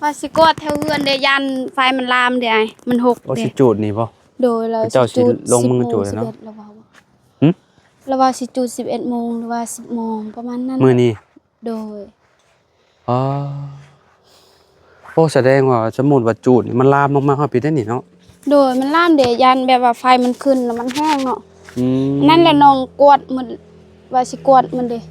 ว่าสิกวดแถวเฮือนเดยันไฟมันลามเด้ไอ้มันหกโอ้เด้สิจูดนี่บ่โดยเราเจ้าสิลงมือจูดเนาะหึเราว่าสิจูด11 โมงหรือว่า10 โมงประมาณนั้นมื้อนี้โดยอ๋อโอ้แสดงว่าสมมุติว่าจูดนี่มันลามมากๆเฮาปิดได้นี่เนาะโดยมันลามเดยันแบบว่าไฟมันขึ้นแล้วมันแห้งเนาะมนั่นแหละน้องกวดมันว่าสิกวดมันเด้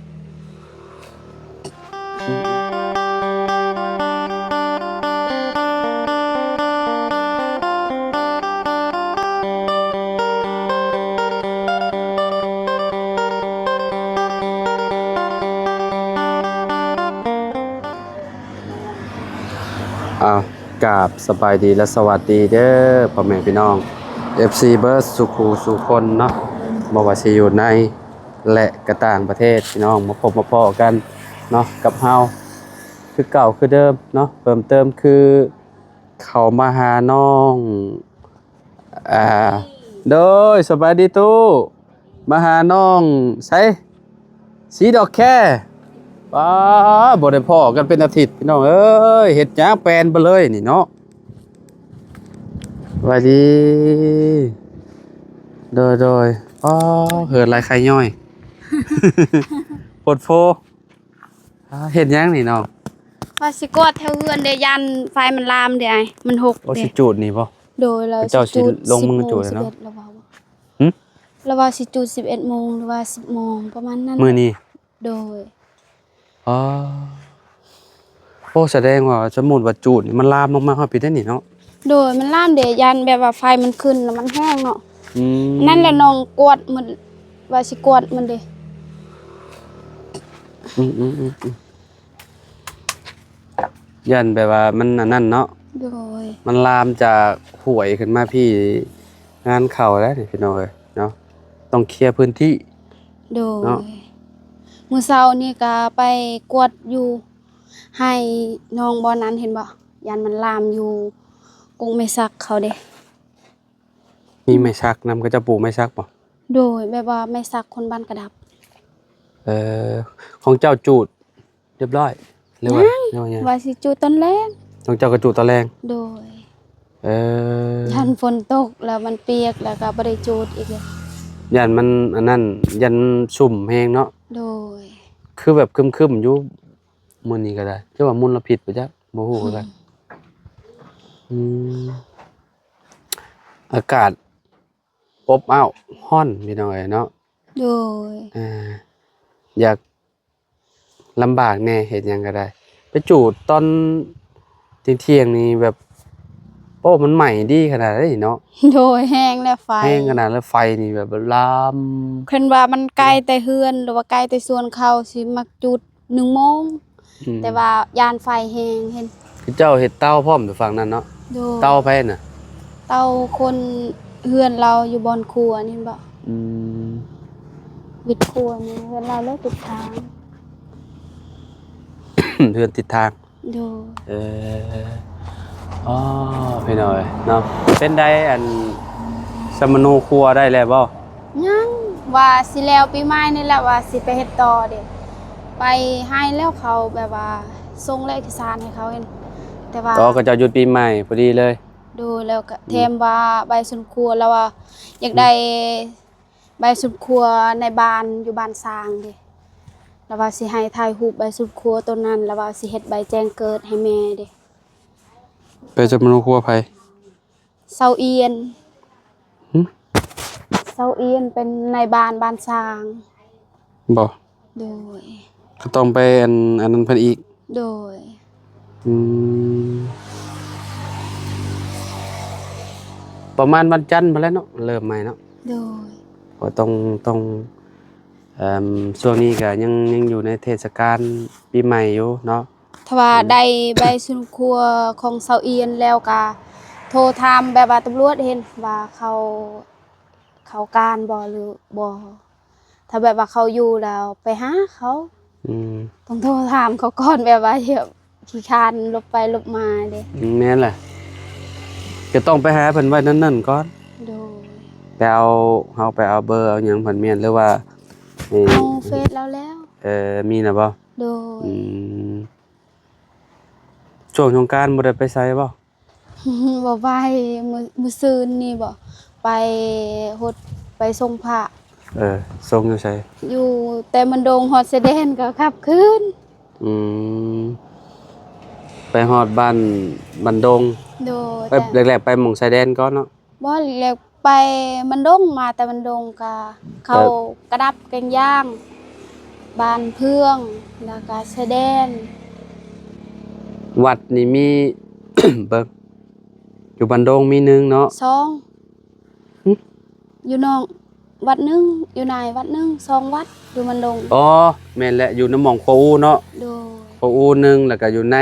กราบสบายดีและสวัสดีเด้อพ่อแม่พี่น้อง FC เบิร์ดสุขูสุคนเนาะบ่ว่าสิอยู่ในและก็ต่างประเทศพี่น้องมาพบมาพ้อกันเนาะกับเฮาคือเก่าคือเดิมเนาะเพิ่มเติมคือเข้ามาหาน้องโดยสบายดีตู้มาหาน้องไสสีดอกแค่ป้าบ่ได้พ้อกันเป็นอาทิตย์พี่น้องเอ้ยเฮ็ดหยังแปลนไปเลยนี่เนาะสวัสดีโดยอ๋อเหินลายไข่ย่อยปวดโฟเฮ็ดหยังนี่น้องว่าสิกวดแถวเฮือนเดยันไฟมันลามเด้ไอ้มันหกโอ้เด้สิจูดนี่บ่โดยเราเจ้าสิลงมือจูดเนาะหึเราว่าสิจูด11 โมงหรือว่า10 โมงประมาณนั้นมื้อนี้โดยอ๋อโอ้แสดงว่าสมมุติว่าจูดนี่มันลามมากๆเฮาปิดได้นี่เนาะโดยมันลามเดยันแบบว่าไฟมันขึ้นแล้วมันแห้งเนาะนั่นแหละน้องกวดมันว่าสิกวดมันเด้ยันแบบว่ามันนั่นเนาะโดยมันลามจากห่วยขึ้นมาพี่งานเข้าแล้วนี่พี่น้องเอ้ยเนาะต้องเคลียร์พื้นที่โดยเนาะมื้อเช้านี่ก็ไปกวดอยู่ให้น้องบ่นั้นเห็นบ่ยันมันลามอยู่กงไม่ซักเขาเด้มีไม้ซักนำก็จะปลูกไม้ซักบ่โดยแบบว่าไม่ซักคนบ้านกระดับเอ่อของเจ้าจูดเรียบร้อยหรือว่ายังว่าสิจูดตอนแรกของเจ้าก็จูดตอนแรงโดยยันฝนตกแล้วมันเปียกแล้วก็บ่ได้จูดอีกเลยยันมันอันนั้นยันสุ่มแฮงเนาะโดยคือแบบครึมๆอยู่มื้อนี้ก็ได้คือว่ามลพิษบ่จ๊ะบ่ฮู้คือกันอากาศอบอ้าวร้อนพี่น้องเอ้ยเนาะโดยอยากลำบากแน่เฮ็ดหยังก็ได้ไปจูดตอนเที่ยงนี่แบบโอ้มันใหม่ดีขนาดนี้เนาะโดยแห้งแล้วไฟแห้งขนาดแล้วไฟนี่แบบลามคันว่ามันใกล้แต่เฮือนหรือว่าใกล้แต่สวนเขาสิมักจุด1 โมงแต่ว่ายานไฟแห้งเห็นเจ้าเฮ็ดเตาพร้อมอยู่ฝั่งนั้นเนาะเตาไผน่ะเตาคนเฮือนเราอยู่บอนครัวนี่บ่วิดครัวนี่เฮือนเราเลยติดทางเฮือนติดทางดูอ๋อพี่น้อยเนาะเป็นได้อันสมโนครัวได้แล้วบ่ยังว่าสิแล้วปีใหม่นี่แหละว่าสิไปเฮ็ดต่อเด้ไปให้แล้วเขาแบบว่าส่งเลขเอกสารให้เขาเห็นแต่ว่าต่อก็จะหยุดปีใหม่พอดีเลยดูแล้วก็แถมว่าใบสุนครัวแล้วว่าอยากได้ใบสุนครัวในบ้านอยู่บ้านสร้างเด้แล้วว่าสิให้ถ่ายรูปใบสุนครัวตัวนั้นแล้วว่าสิเฮ็ดใบแจ้งเกิดให้แม่เด้ไปสมโนครัวไผเซาเอียนเซาเอียนเป็นในบ้านสร้างบ่โดยก็ต้องไปอันนั้นเพิ่นอีกโดยประมาณวันจันทร์มาแล้วเนาะเริ่มใหม่เนาะโดยก็ต้องช่วงนี้ก็ยังอยู่ในเทศกาลปีใหม่อยู่เนาะถ้าว่าได้ใบสุนครัวของเซาเอียนแล้วก็โทรถามแบบว่าตำรวจเห็นว่าเขาการบ่หรือบ่ถ้าแบบว่าเขาอยู่แล้วไปหาเขาต้องโทรถามเขาก่อนแบบว่าขี้คร้านลบไปลบมาเด้แม่นแหละจะต้องไปหาเพิ่นไว้นั่นๆก่อนโดยไปเอาเฮาไปเอาเบอร์เอาหยังเพิ่นแม่นหรือว่าเอาเฟซแล้วมีน่ะบ่โดย ช่วงสงกรานต์บ่ได้ไปไสบ่ บ่ไปมื้อซืนนี่บ่ไปฮดไปส่งพระ ส่งอยู่ไส อยู่แต่มันดงฮอดเสด็นก็ขับคืน อืมไปฮอดบ้านดง โดย ไปแรกๆไปหม่องชายแดนก่อนเนาะ บ่เรียกไปมันดงมาแต่มันดงก็เข้ากระดับแกงย่างบ้านเพื่องแล้วก็เสด็น วัดนี่มี เบิ่งอยู่บ้านดงมีหนึงเนาะ สอง หึ อยู่นอกวัดหนึงอยู่ในวัดหนึงสองวัดอยู่มันดง อ๋อแม่นแหละอยู่น้ำหม่องโคอูเนาะ โดย โคอูหนึงแล้วก็อยู่ใน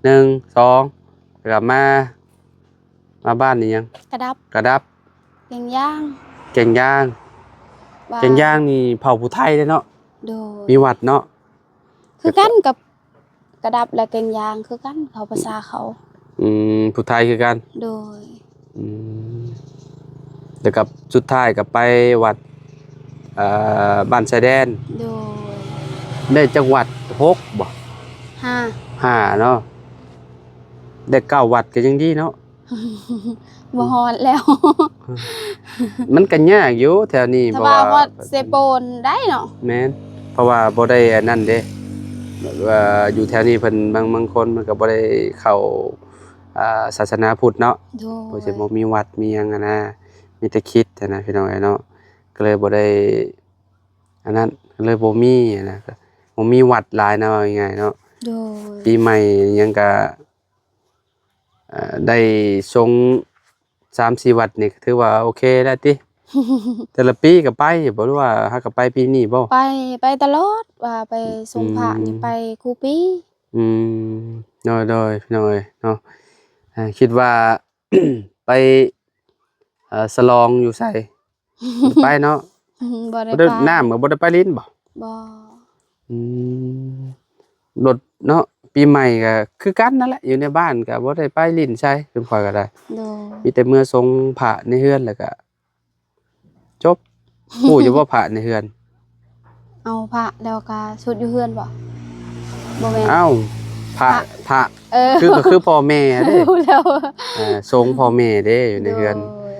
1 2แล้วก็มาบ้านนี่ยัง กระดับ กระดับ แกงย่าง เก่งย่าง บ้น เก่งย่างนี่เผ่าผู้ไทยเด้เนาะ โดย มีวัดเนาะ คือกันกับกระดับและแกงย่างคือกันเขาภาษาเขา ผู้ไทยคือกัน โดย อืมแล้วกับสุดท้ายก็ไปวัดบ้านชายแดน โดย ได้จังหวัด6บ่ ห้า 5เนาะได้9วัดก็ยังดีเนาะ บ่ฮอดแล้ว มันก็ยากอยู่แถวนี้เพถ้าราะ ว่า ว่า ฮอดเซโปนได้เนาะ แม่นเพราะว่าบ่ได้อันนั้นเด้ว่าอยู่แถวนี้เพิ่นบางคนมันก็บ่ได้เข้าศาสนาพุทธเนาะ โด บ่ ย สิบ่มีวัดมีหยังอะนะมีแต่คริสต์อะนะพี่น้องเนาะก็เลยบ่ได้อันนั้นก็เลยบ่มีอะนะบ่มีวัดหลายนะว่าง่ายๆเนาะ โดย ปีใหม่หยังก็ได้ทรง 3-4 วัดนี่ก็ถือว่าโอเคแล้วติ แต่ละปีก็ไปบ่รู้ว่าหาก็ไปปีนี้บ่ ไปตลอดว่าไปส่งพระนี่ไปครูปี อืมโดยพี่น้องเอ้ยเนาะคิดว่า ไปสลองอยู่ไส บ่ได้ไปเนาะ บ่ได้ บ่ ไป ได้น้ำก็บ่ได้ไปลิ้นบ่ บ่ อืมรถเนาะปีใหม่ก็คือกันนั่นแหละอยู่ในบ้านก็บ่ได้ไปลิ้นใช่เพิ่นข้อยก็ได้ โดย มีแต่เมื่อทรงพระในเฮือนแล้วก็จบ ฮู้อยู่บ่พระในเฮือน เอาพระแล้วก็ชุดอยู่เฮือนบ่บ่แม่น เอ้าพระพระ ก็คือพ่อแม่เด้ รู้แล้ว ทรงพ่อแม่เด้อยู่ในเฮือน โดย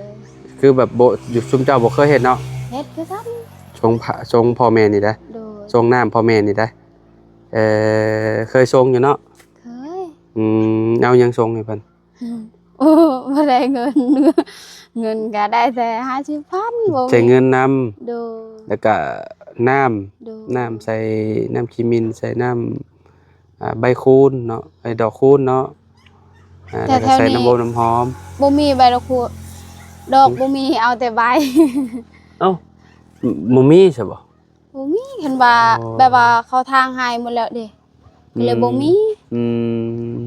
คือแบบบ่อยู่ซุมเจ้าบ่เคยเฮ็ดเนาะ เฮ็ดคือกัน ทรงพระทรงพ่อแม่นี่ได้ โดย ทรงน้ำพ่อแม่นี่ได้เคยทรงอยู่เนาะ เคย เอายังทรงให้เพิ่น โอ้บ่ได้เงิน เงินก็ได้แต่50,000บ่ ใช้เงินนำ โดย แล้วก็น้ำ โดย ใส่น้ำขีมินใส่น้ำใบคูนเนาะใบดอกคูนเนาะแล้วก็ใส่น้ำน้ำหอม บ่มีใบดอกคูดอกบ่มีเอาแต่ใบ เอ้าบ่มีใช่บ่ บ่มีเห็นว่า อ๋อ แบบว่าเขาทางให้หมดแล้วเด้ก็เลยบ่มี อืม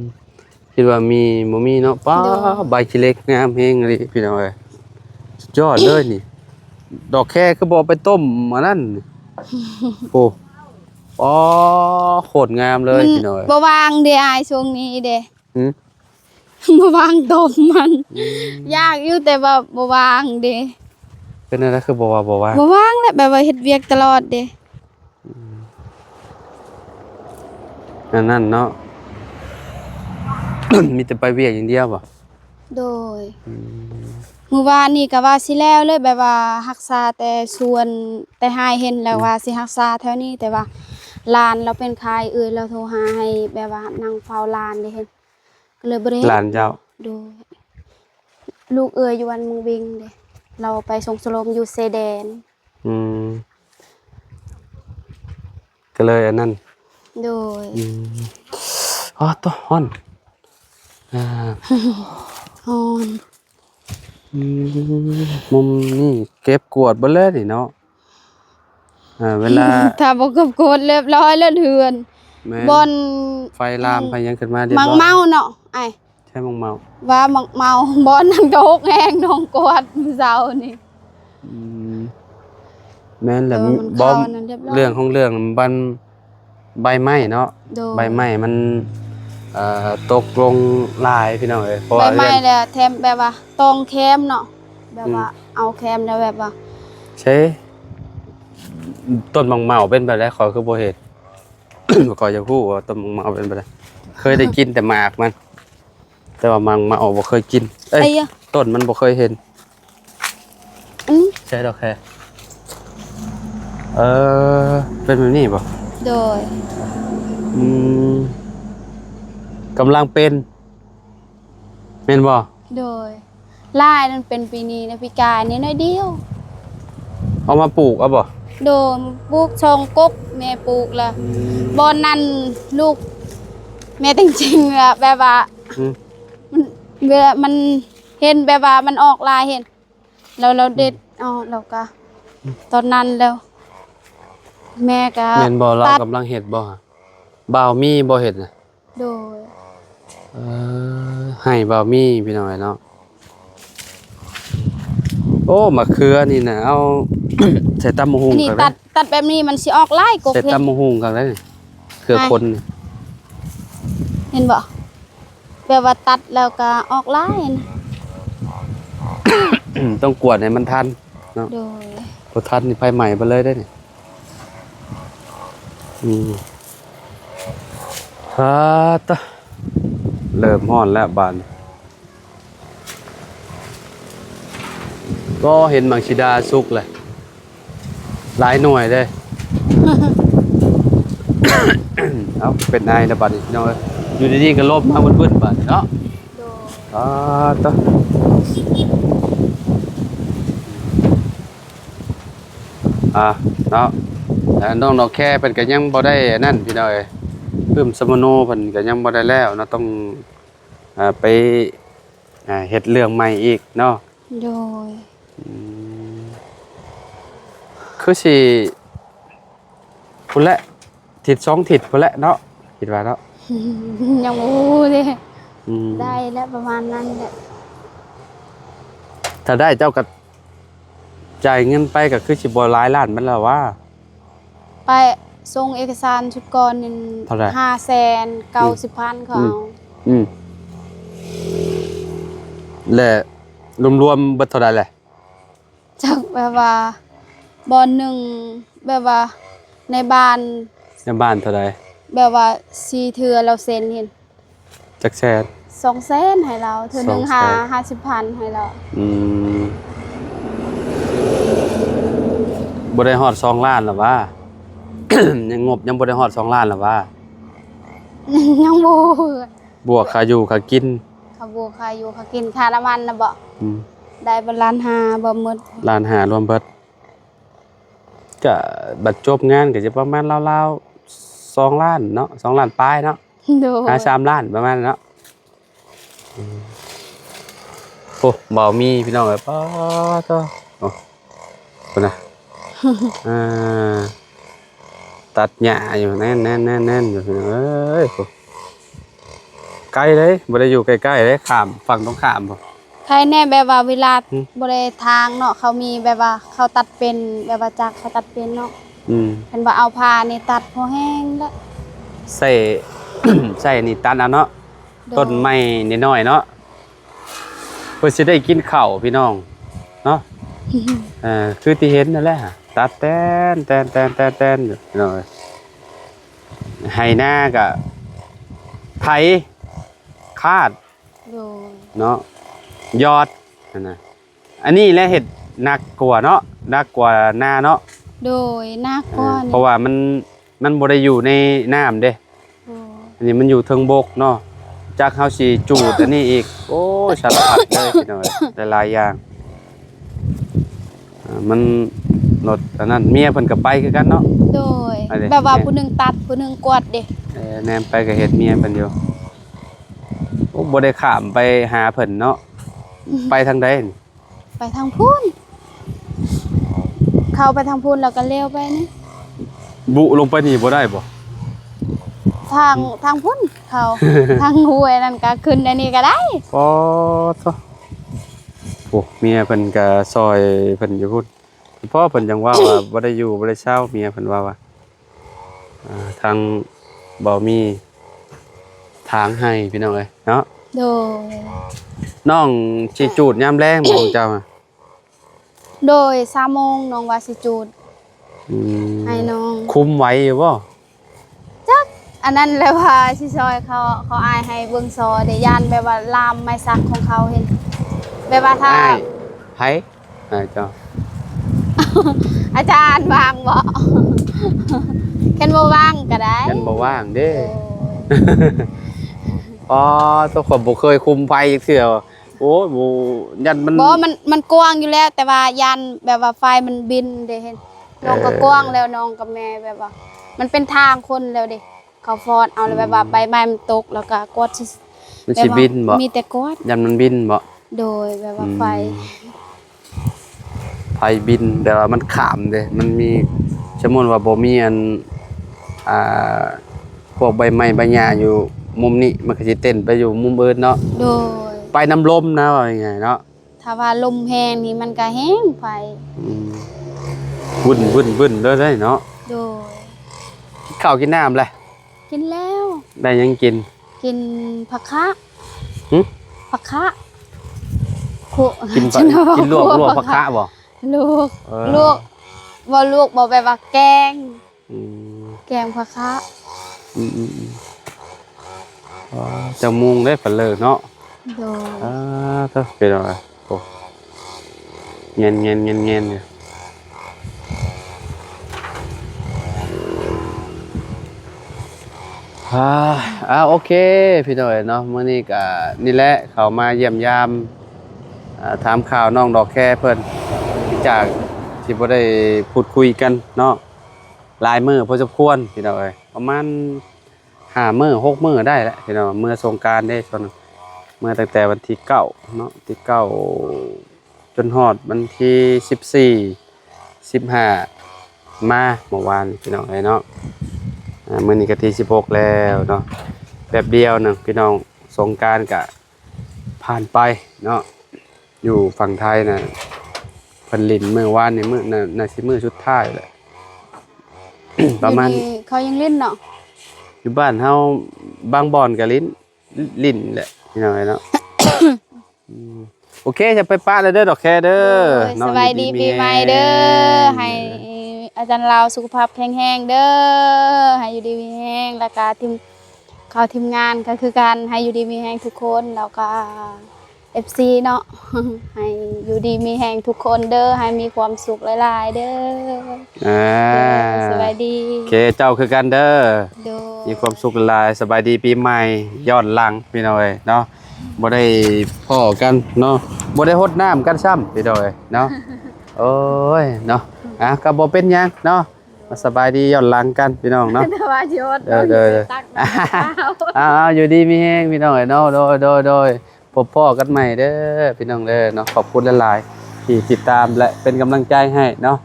คิดว่ามีบ่มีเนาะป้า เด้อ ใบขี้เหล็กงามแฮงเลยพี่น้องเอ้ยสุดยอดเลยนี่ ดอกแค่คือบ่เอาไปต้มอันนั้น โอ้อ๋อโคตรงามเลยพี่น้องเอ้ย บ่วางเด้อายช่วงนี้เด้ หืม บ่วางต้มมัน ยากอยู่แต่ว่าบ่วางเด้ เป็นอะไรคือบ่ว่า บ่วางแหละแบบว่าเฮ็ดเวียกตลอดเด้ อันนั้นเนาะ มีแต่ไปเวียกอย่างเดียวบ่ โดยมื้อวานนี้ก็ว่าสิแล้วเลยแบบว่ารักษาแต่ส่วนแต่หายเห็นแล้วว่าสิรักษาแถวนี้แต่ว่าหลานเราเป็นใครเราโทรหาให้แบบว่านั่งเฝ้าหลานเด้เห็นก็เลยบ่ได้เฮ็ด หลานเจ้า โดยลูกอยู่วันเมืองวิงเด้เราไปส่งสโลมอยู่เซแดน อืมก็เลยอันนั้น โดย อ๋อตัวฮ้อนอ่า ฮอน มุมนี่เก็บกวาดเบ่เลยนี่เนาะเวลา ถ้าบ่กบโกดเรียบร้อยแล้วเถือน แม่ บอน ไฟลามไปยังขึ้นมาเรียบ มัง ร้อย เมาเนาะไอ้ ใช่มังเมา ว่ามังเมาบอนนั่งโดกแหงน้องกวดมื้อเช้านี่ อืมแม่นแหละ แต่ว่ามัน บ่ เข้าอันนั้นเรียบร้อย เรื่องของเรื่องมันใบไม้เนาะ โดย ใบไม้มันตกลงหลายพี่น้องเอ้ยเพราะ ใบ ว่า ไม้ เรื่อง แล้วแถมแบบว่าตองแคมเนาะแบบว่าเอาแคมแล้วแบบว่า ใช่ต้นมังเมาเป็นแบบไรขอยคือบ่เฮ็ด ขอยจะฮู้ว่าต้นมังเมาเป็นแบบไร เคยได้กินแต่หมากมัน แต่ว่ามังมาออกบ่เคยกินเอ้ย ไอ้ยะ ต้นมันบ่เคยเห็น อืม ใช่ดอกแค่เป็นแบบนี้ป่ะ โดย อืมกำลังเป็นเป็นบ่ โดยลายนั่นเป็นปีนี้นะปีกายนี่น้อยเดียว เอามาปลูกเอาบ่ โดนปลูกชงกกแม่ปลูกละบอนนั่นลูกแม่จริงๆอะแบบว่า อืม มันเวลามันเห็นแบบว่ามันออกลายเห็นเราเด็ดเอาเราก็ตอนนั้นแล้ว แม่ก็ แม่นบ่เรา ตัด กำลังเฮ็ดบ่ฮะบ่าวมีบ่เฮ็ดน่ะ โดย ให้บ่าวมีพี่น้อยเนาะโอ้มะเขือนี่น่ะเอา ใส่ตำมะฮุ่ง อันนี้ กัน ตัดแบบนี้มันสิออกลายกก ใส่ เห็น ตำมะฮุ่งกันได้นี่เขือคนนี่ เห็นบ่แบบว่าตัดแล้วก็ออกลายนะ ต้องกวดให้มันทันเนาะ โดย บ่ทันนี่ไฟใหม่ไปเลยได้นี่ฮาตะเริ่มฮ้อนแล้วบานก็เห็นมังชิดาสุกเลยหลายหน่วยเลย เอาเป็นนายนะบัดนี้พี่น้องเอ้ยอยู่ดีๆก็ลบมาบึ้นๆบัดเนาะ โดย ตะเนาะน้องดอกแค่เป็นก็ยังบ่ได้อันนั่นพี่น้องเอ้ยเพิ่มสมโนเพิ่นก็ยังบ่ได้แล้วเนาะต้องไปเฮ็ดเรื่องใหม่อีกเนาะ โดย คือสิพุ่นแหละทิศ2ทิศพุ่นแหละเนาะคิดว่าเนาะ ยังบ่ฮู้เด้ อืม ได้แล้วประมาณนั้นแหละ ถ้าได้เจ้าก็จ่ายเงินไปก็คือสิบ่หลายล้านมันแล้วว่า ไปส่งเอกสารชุดก่อนนี่ เท่าไหร่ 590,000เขาเอา อืมและรวมๆเบิดเท่าใดแหละ จากแบบว่าบอนหนึ่งแบบว่าในบ้าน ในบ้านเท่าใด แบบว่า4เทื่อเราเซ็นเห็น จักแสน 200,000ให้เราเทื่อหนึง 200,000 50,000ให้เรา อืมบ่ได้ฮอด2ล้านหรอว่า ยังงบยังบ่ได้ฮอด2ล้านหรอว่า ยังบ่ บวกค่าอยู่ค่ากิน เขาบวกค่าอยู่ค่ากินค่าน้ำมันน่ะบ่ อืม ได้บ่ล้านห้าบ่หมด ล้าน5รวมเบิดก็บัดจบงานก็จะประมาณราวๆ2ล้านเนาะ2ล้านปลายเนาะ โดย 3ล้านประมาณนั้นเนาะโอ้บ่มีพี่น้องเอ้ยป๊าตอโอ้พุ่นน่ะ อ่าตัดหญ้าอยู่แน่นๆๆๆอยู่พี่น้องเอ้ยโอ้ไกลเลยบ่ได้อยู่ใกล้ๆเลยข้ามฝั่งตรงข้ามบ่ ใครแน่แบบว่าเวลา อืม บ่ได้ทางเนาะเขามีแบบว่าเขาตัดเป็นแบบว่าจากเขาตัดเป็นเนาะ อืม เพิ่นว่าเอาผ้านี่ตัดพอแห้งแล้ว ใส่ ใส่นี่ตัดเอาเนาะ โดย ต้นไม้น้อยๆเนาะเพื่อสิได้กินข้าวพี่น้องเนาะ คือที่เห็นนั่นแหละตัดแตนอยู่พี่น้องเอ้ยให้หน้าก็ไถคาด โดย เนาะยอดนั่นน่ะอันนี้แหละเห็ดหนักกว่าเนาะหนักกว่าหน้าเนาะ โดยหน้าก้อน เพราะว่ามันบ่ได้อยู่ในน้ำเด้ โดย อันนี้มันอยู่เทิงบกเนาะจากเฮาสิจูดอันนี้อีกโอ้ยสารพัดเลยพี่น้องหลายๆอย่างมันรถอันนั้นเมียเพิ่นก็ไปคือกันเนาะ โดย อันนี้ แบบว่าผู้หนึงตัดผู้หนึงกวาดเด้ แนมไปก็เฮ็ดเมียเพิ่นอยู่โอ้บ่ได้ข้ามไปหาเพิ่นเนาะไปทางใดนี่ ไปทางพุ่นเข้าไปทางพุ่นแล้วก็เลี้ยวไปนี่ บุลงไปนี่บ่ได้บ่ ทางพุ่นเขา ทางห้วยนั่นก็ขึ้นอันนี้ก็ได้ ปอโตโอ้เมียเพิ่นก็ซอยเพิ่นอยู่พุ่นพ่อเพิ่นจังว่าว่าบ่ได้อยู่บ่ได้เช่าเมียเพิ่นว่าทางบ่มีทางให้พี่น้องเอ้ยเนาะ โดย น้องสิจูดยามแลงบ่ของเจ้าอะ โดย3โมงน้องว่าสิจูด อืม ให้น้อง คุมไหวอยู่บ่ จักอ อันนั้นแหละว่าสิซอยเขาอายให้เบิ่งซอได้ย่านแบบว่าลามไม้สักของเขาเห็นแบบว่าถ้า อ้ายไผอ้ายเจ้า อาจารย์วางบ่ เห็นบ่วางก็ได้ ยันบ่ว่างเด้ โอ้ย อ๋อตัวคนบ่เคยคุมไฟจักเทื่อโอ้ยบ่ยันมัน บ่มันกว้างอยู่แล้ว แต่ว่ายันแบบว่าไฟมันบินเด้เห็นน้องก็กว้างแล้วน้องกับแม่แบบว่า มันเป็นทางคนแล้วเด้เขาฟอดเอาแล้วแบบว่าใบไม้มันตกแล้วก็กด มันสิบินบ่ มีแต่กด ยันมันบินบ่ โดยแบบว่าไฟ ไฟบินแต่ว่ามันขามเด้มันมีสมมุติว่าบ่มีอันอ่าพวกใบไม้ใบหญ้าอยู่มุมนี้มันก็สิเต้นไปอยู่มุมอื่นเนาะ โดย ไปน้ำลมนะว่ายังไงเนาะ ถ้าว่าลมแห้งนี่มันก็แห้งไฟ อืมวุ่นเลยได้เนาะ โดย กินข้าวกินน้ำเลย กินแล้ว ได้ยังกิน กินผักคะ หึ ผักคะคุ กินปะ ฉัว่า กินลวกผักคะบ่ ลวก เออ ลวกบ่แบบว่าแกง อืม แกงผักคะ อืมอ๋อจะมุงได้ฝันเลยเนาะ โดย ถ้าเป็นอะไรโอ้เงี้ยเนี่ยโอเคพี่หน่อยเนาะมื้อนี้ก็นี่แหละเขามาเยี่ยมยามถามข่าวน้องดอกแค่เพิ่นจากที่บ่ได้พูดคุยกันเนาะหลายมื้อพอสมควรพี่น้องเอ้ยประมาณ5มื้อ6มื้อได้แหละพี่น้องมื้อสงกรานต์ได้ส่วนเมื่อตั้งแต่วันที่9เนาะที่9จนฮอดวันที่14 15มาเมื่อวานพี่น้องเอ้ยเนาะมื้อนี้ก็ที่16แล้วเนาะแป๊บเดียวนึงพี่น้องสงกรานต์ก็ผ่านไปเนาะอยู่ฝั่งไทยน่ะเพิ่นลิ้นมื้อวานนี่มื้อน่าสิมื้อสุดท้ายแหละ ประมาณ เดี๋ยวนี้เขายังเล่นเนาะ อยู่บ้านเฮาบางบ่อนก็ลิ้นแหละพี่น้องเนาะ โอเคจะไปปะแล้วเด้อดอกแค่เด้อ โดยสบายดีปีใหม่เด้อให้อาจารย์ลาวสุขภาพแข็งแรงเด้อให้อยู่ดีมีแห้งแล้วก็ทีมงานก็คือการให้อยู่ดีมีแห้งทุกคนแล้วก็ FC เนาะ ให้อยู่ดีมีแห้งทุกคนเด้อให้มีความสุขหลายๆเด้อ สบายดี โอเคเจ้าคือกันเด้อ โดย มีความสุขหลายสบายดีปีใหม่ย้อนหลังพี่น้อยเนาะบ่ได้พ้อกันเนาะบ่ได้รดน้ำกันซ้ำพี่น้อยเนาะ โอ้ยเนาะก็บ่เป็นหยังเนาะมาสบายดีย้อนหลังกันพี่น้องเนาะ แต่ว่าโยน เด้อ ตักน้ำ อยู่ดีมีแฮงพี่น้องเนาะโดยพบพ่อกันใหม่เด้อพี่น้องเด้อเนาะขอบคุณหลายๆที่ติดตามและเป็นกำลังใจให้เนาะ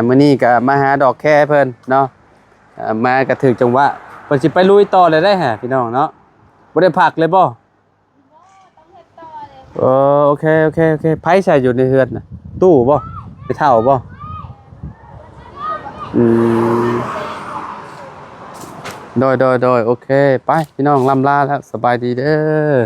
มื้อนี้ก็มาหาดอกแค่เพิ่นเนาะมาก็ถึงจังหวะเพิ่นสิไปลุยต่อเลยได้ฮะพี่น้องเนาะบ่ได้พักเลยบ่โอเคไผใส่อยู่ในเฮือนน่ะตู้บ่ไปเท่าบ่อืมโดยโอเคไปพี่น้องลำลาแล้วสบายดีเด้อ